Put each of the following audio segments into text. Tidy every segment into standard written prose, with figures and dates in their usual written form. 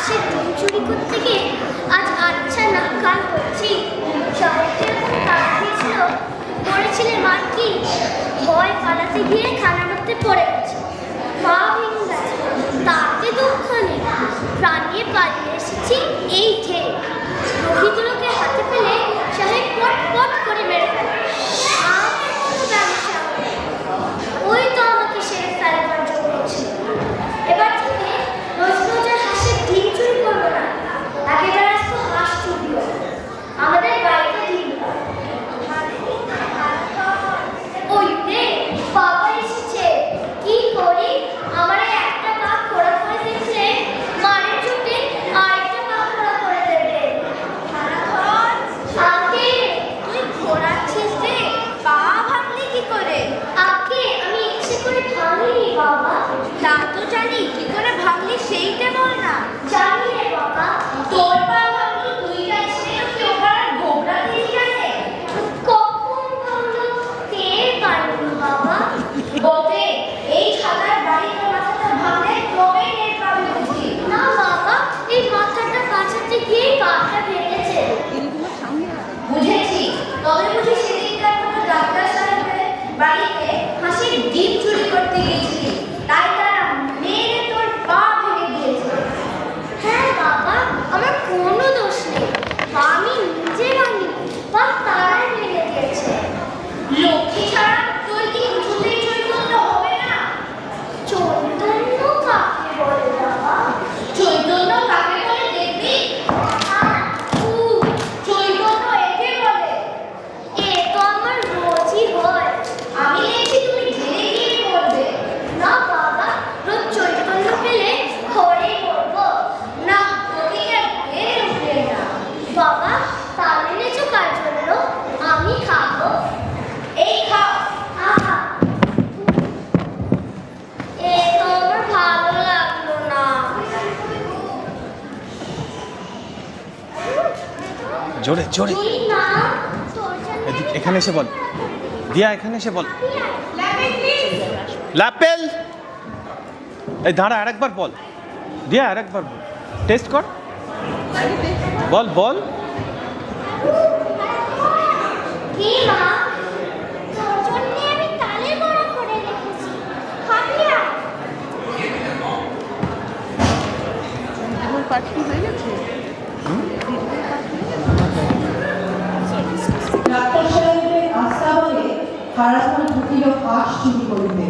হাঁসের ডিম চুরি করতে গিয়ে আজ আচ্ছা না কাল হচ্ছি। শহরকে যখন তাড়া দিয়েছিল পড়েছিলে মার কি ভয় পালাতে গিয়ে খানার মধ্যে পড়ে গেছে, পা ভেঙে গেছে, তাতে দুঃখ নেই, প্রাণ নিয়ে পালিয়ে এসেছি এই ঠে। রোগীগুলোকে হাতে পেলে সাহেব পট পট করে মেরে ফেলে। আমার কোনো ব্যবসা ওই তো আমাকে সেরে ফেলবার জন্য ছিল। এবার থেকে রোজ রোজ আর হাঁসের ডিম চুরি করবো না, একেবারে আসতো হাঁস চুরি হবে। আমাদের বাড়িতে ডিম ওই রে বাবা এসেছে, কি করি? আমার এই একটা পা খোড়া করে দেখলে মারের চোটে আরেকটা পা খোড়া করে দেবে। আগে তুই ঘোরাচ্ছিস রে, পা ভাঙলি কি করে? আগে আমি ইচ্ছে করে ভাঙিনি বাবা। তা তো জানি, কি করে ভাঙলি সেইটা বল না। জানি রে বাবা। তোর পা ভাঙলো, তুই জানিস না, কেউ আর গোবরা দিয়ে জানে? কখন ভাঙলো টের পাইনি বাবা। বটে, এই ছাতার বাড়িতে মাথাটা ভাঙলে তবে টের পাবি বুঝি। না বাবা, এই মাথাটা কাছাতে গিয়ে পাটা ভেঙেছে। বুঝেছি, তবে বুঝি সেদিনকার মতো ডাক্তার সাহেবের বাড়িতে হাঁসের ডিম চুরি করতে গিয়েছিলি, তাই তারা মেরে তোর পা ভেঙে দিয়েছে। হ্যাঁ বাবা, আমার কোনো দোষ নেই, আমি নিজে ভাঙিনি, বা তারাই ভেঙে দিয়েছে। লক্ষ্মী ছাড়া তোর কি কিছুতেই চৈতন্য হবে না? চৈতন্য কাকে বলে বাবা? চৈতন্য কাকে বলে দেখবি? চৈতন্য একে বলে। এ তো আমার রোজই হয়। আমি দেখছি তুমি জেনে গিয়ে বলবে। না বাবা, রোজ চৈতন্য পেলে ঘরে করবো। না, তোকে আর ভেবে উঠবে না। বাবা, তাল এনেছো কার জন্য? আমি খাবো। এই খাও। আহা, এ তো আমার ভালো লাগলো না। জোরে জোরে তুই না, তোর জন্য এদিকে, এখানে এসে বল। দিয়া এখানে এসে বল। লাপেল, এই দাঁড়া, আরেকবার বল। দিয়া আরেকবার বল, টেস্ট কর, বল বল। কি মা, তোর জন্য আমি তালের বড়া করে রেখেছি, খাবি না? ডাক্তার সাহেবের আস্থা বলে হারাসমান ঢুকিল হাঁস চুরি করিতে।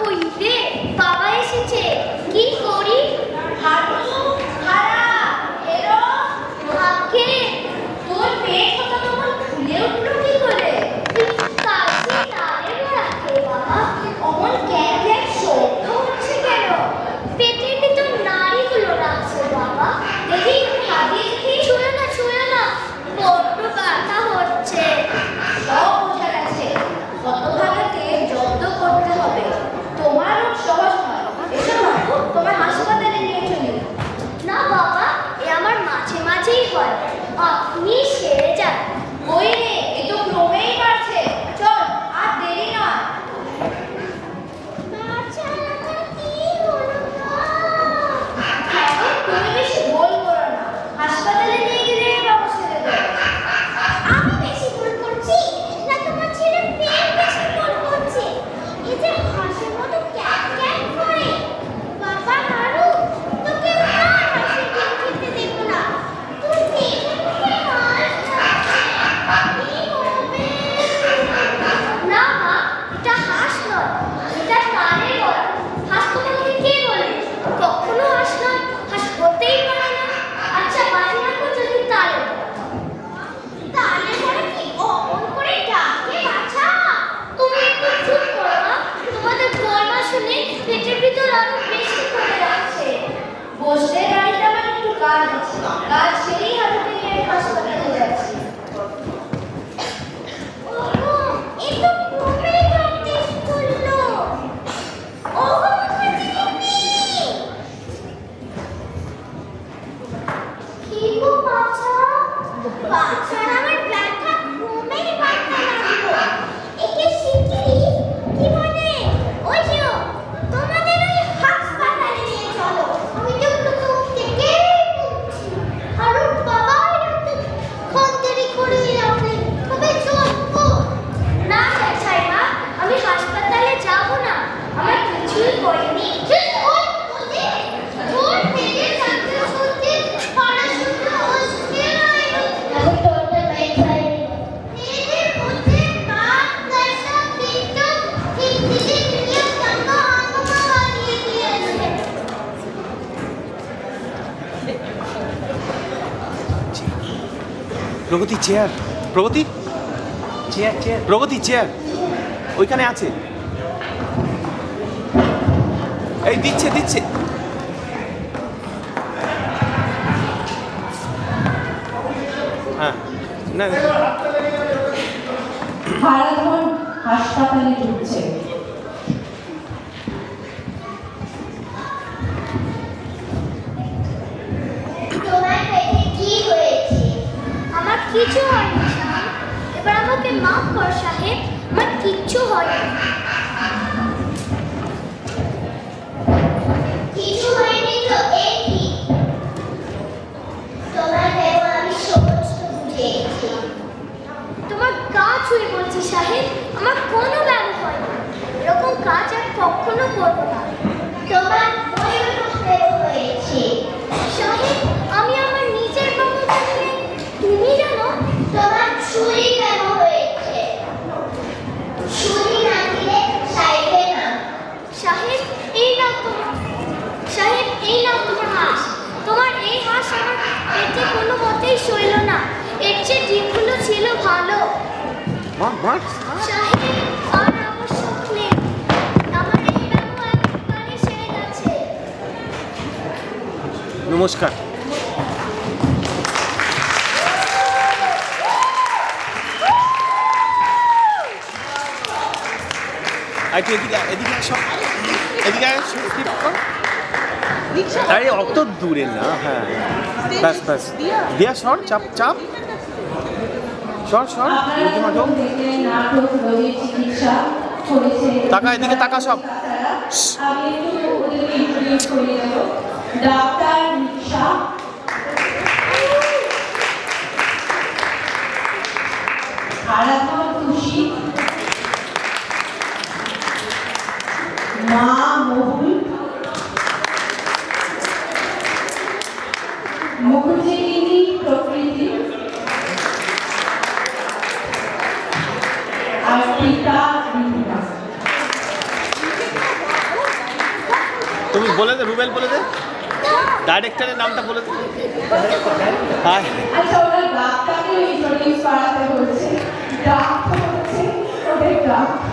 ওই রে বাবা এসেছে, কি করি? হারু, হারা, এরো। আগে তোর পেট কথা তখন খুলে উঠলো কি করে? কাছে তালের বড়া খেয়ে বাবা। অমন ক্যাক ক্যাক শব্দ হচ্ছে কেন? পেটের ভিতর নাড়িগুলো রাখছে বাবা। দেখি হাত দিয়ে দেখি। ছুঁয়ো না, ছুঁয়ো না, বড্ড ব্যথা হচ্ছে। সব বোঝা গেছে, হতভাগাকে জব্দ করতে হবে। তোমার সহজ নয়। এসো বাবু, তোমার হাসপাতালে নিয়ে চলি। না বাবা, এ আমার মাঝে মাঝেই হয়, আপনি সেরে যান। ওই রে, এ তো ক্রমেই বাড়ছে। চল, আর দেরি নয়। হ্যাঁ, তুমি বেশি ভুল করো না। হাসপাতালে নিয়ে গেলে বাবু ছেড়ে দেবে। আমি বেশি ভুল করছি না তোমার ছেলে পেট বেশি ভুল করছে? এই যে হাসির মতো ক্যাক ক্যাক করে। বাবা হারু, তোকে আর হাসি ডিম খেতে দেব না। তুই দেখে মুখে মার প্রগতি চেয়ার, প্রগতি চেয়ার, চেয়ার, প্রগতি চেয়ার ওইখানে আছে। এই দিচ্ছে দিচ্ছে। হ্যাঁ না না। হারাধন হাসপাতালে ঢুকছে। তোমার পেটে কি হয়েছে? আমার কিছু হয়নি সাহেব, এবার আমাকে মাফ কর সাহেব, আমার কিচ্ছু হয়নি। কিছু হয়নি তো এই কি? তোমার দেবো আমি সমস্ত বুঝেছি। তোমার গা ছুঁয়ে বলছি সাহেব, আমার কোনো ব্যায়াম হয়নি, এরকম কাজ আর কখনো করবো না। তোমার বয়স দেবো হয়েছে। সাহেব, আমি আমার নিজের বাবু জানি, তুমি জানো? তোমার ছুরি কেন হয়েছে? ছুরি না দিলে চাইবে না। সাহেব এই নাও তোমার, সাহেব এই নাও তোমার হাঁস। তোমার এই হাঁস আমার পেটে কোনো মতেই সইল না, এর চেয়ে ডিমগুলো ছিল ভালো। মার মার। সাহেব আর আবশ্যক নেই, আমার এই ব্যায়াম একবারে সেরে গেছে। নমস্কার। আচ্ছা এদিকে এদিকে আসো, এদিকে আসো, skip কর। আরে অত দূরে না, হ্যাঁ ব্যাস ব্যাস, দিয়া সর, চাপ চাপ, সর সর, আপনারা রীতিমা ঢোক। দেখলেন নাটক রোগীর চিকিৎসা করেছে। তাকা, এদিকে তাকা সব। আমি একটু ওদেরকে ইন্ট্রোডিউস করে দেব। ডাক্তার নিশা, আরাধন খুশি, মা মহুল, মুখুজ্জেগিনী প্রকৃতি, আর পিতা রিহিমা। তুমি বলে দে, রুবেল বলে দে, ডাইরেক্টরের নামটা বলে দে। হাই। আচ্ছা, ওরা ডাক্তারকে ইন্ট্রোডিউস করাতে বলছে। ডাক্তার হচ্ছে ওদের ডাক্তার।